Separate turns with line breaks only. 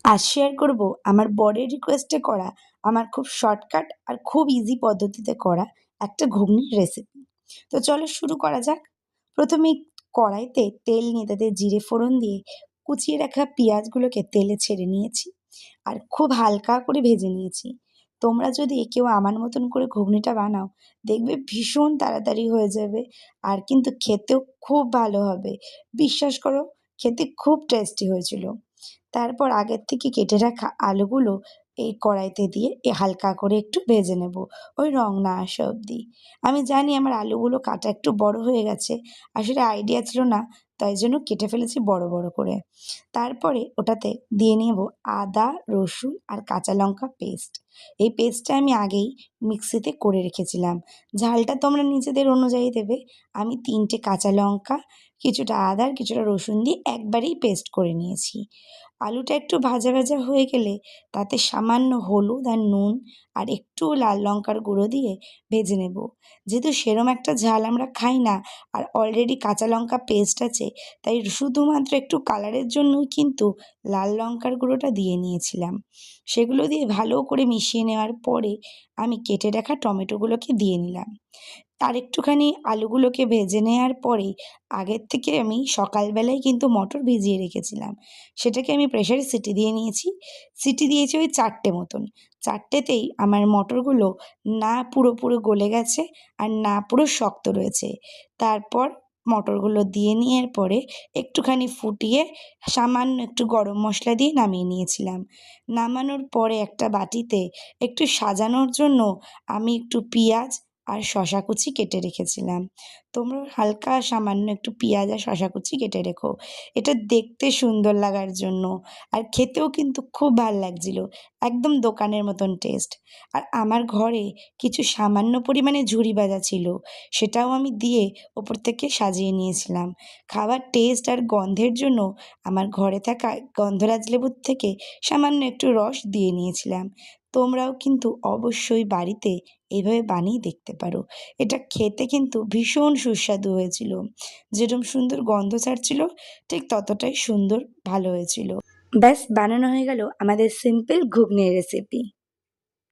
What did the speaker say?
আজ শেয়ার করব আমার বরের রিকোয়েস্টে করা আমার খুব শর্টকাট আর খুব ইজি পদ্ধতিতে করা একটা ঘুগনির রেসিপি। তো চলো শুরু করা যাক। প্রথমেই কড়াইতে তেল নিয়ে তাতে জিরে ফোড়ন দিয়ে কুচিয়ে রাখা পেঁয়াজগুলোকে তেলে ছেড়ে নিয়েছি আর খুব হালকা করে ভেজে নিয়েছি। তোমরা যদি কেউ আমার মতন করে ঘুগনিটা বানাও, দেখবে ভীষণ তাড়াতাড়ি হয়ে যাবে আর কিন্তু খেতেও খুব ভালো হবে। বিশ্বাস করো, খেতে খুব টেস্টি হয়েছিল। তারপর আগের থেকে কেটে রাখা আলুগুলো এই কড়াইতে দিয়ে হালকা করে একটু ভেজে নেব, ওই রং না আসা অবধি। আমি জানি আমার আলুগুলো কাটা একটু বড় হয়ে গেছে, আসলে আইডিয়া ছিল না, তাই জন্য কেটে ফেলেছি বড় বড় করে। তারপরে ওটাতে দিয়ে নেব আদা, রসুন আর কাঁচা লঙ্কা পেস্ট। এই পেস্টটা আমি আগেই মিক্সিতে করে রেখেছিলাম। ঝালটা তোমরা নিজেদের অনুযায়ী দেবে। আমি ৩টে কাঁচা লঙ্কা, কিছুটা আদা আর কিছুটা রসুন দিয়ে একবারেই পেস্ট করে নিয়েছি। আলুটা একটু ভাজা ভাজা হয়ে গেলে তাতে সামান্য হলুদ আর নুন আর একটু লাল লঙ্কার গুঁড়ো দিয়ে ভেজে নেব। যেহেতু সেরম একটা ঝাল আমরা খাই না আর অলরেডি কাঁচা লঙ্কা পেস্ট আছে, তাই শুধুমাত্র একটু কালারের জন্যই কিন্তু লাল লঙ্কার গুঁড়োটা দিয়ে নিয়েছিলাম। সেগুলো দিয়ে ভালো করে মিশিয়ে নেওয়ার পরে আমি কেটে রাখা টমেটোগুলোকে দিয়ে নিলাম। আর একটুখানি আলুগুলোকে ভেজে নেওয়ার পরে আগের থেকে আমি সকালবেলায় কিন্তু মটর ভিজিয়ে রেখেছিলাম। সেটাকে আমি প্রেসারে সিটি দিয়ে নিয়েছি। সিটি দিয়েছি ওই ৪টে মতন। ৪টেতেই আমার মটরগুলো না পুরোপুরি গলে গেছে আর না পুরো শক্ত রয়েছে। তারপর মটরগুলো দিয়ে নেওয়ার পরে একটুখানি ফুটিয়ে সামান্য একটু গরম মশলা দিয়ে নামিয়ে নিয়েছিলাম। নামানোর পরে একটা বাটিতে একটু সাজানোর জন্য আমি একটু পেঁয়াজ আর শশা কুচি কেটে রেখেছিলাম। তোমরাও হালকা সামান্য একটু পেঁয়াজ আর শশা কুচি কেটে রেখো। এটা দেখতে সুন্দর লাগার জন্য, আর খেতেও কিন্তু খুব ভাল লাগছিল। একদম দোকানের মতন টেস্ট। আর আমার ঘরে কিছু সামান্য পরিমাণে ঝুরি ভাজা ছিল, সেটাও আমি দিয়ে ওপর থেকে সাজিয়ে নিয়েছিলাম। খাবার টেস্ট আর গন্ধের জন্য আমার ঘরে থাকা গন্ধরাজ লেবুর থেকে সামান্য একটু রস দিয়ে নিয়েছিলাম। তোমরাও কিন্তু অবশ্যই বাড়িতে এইভাবে বানিয়ে দেখতে পারো। এটা খেতে কিন্তু ভীষণ সুস্বাদু হয়েছিল। যেরকম সুন্দর গন্ধ ছাড়ছিল, ঠিক ততটাই সুন্দর ভালো হয়েছিল। ব্যাস, বানানো হয়ে গেল আমাদের সিম্পল ঘুগনির রেসিপি।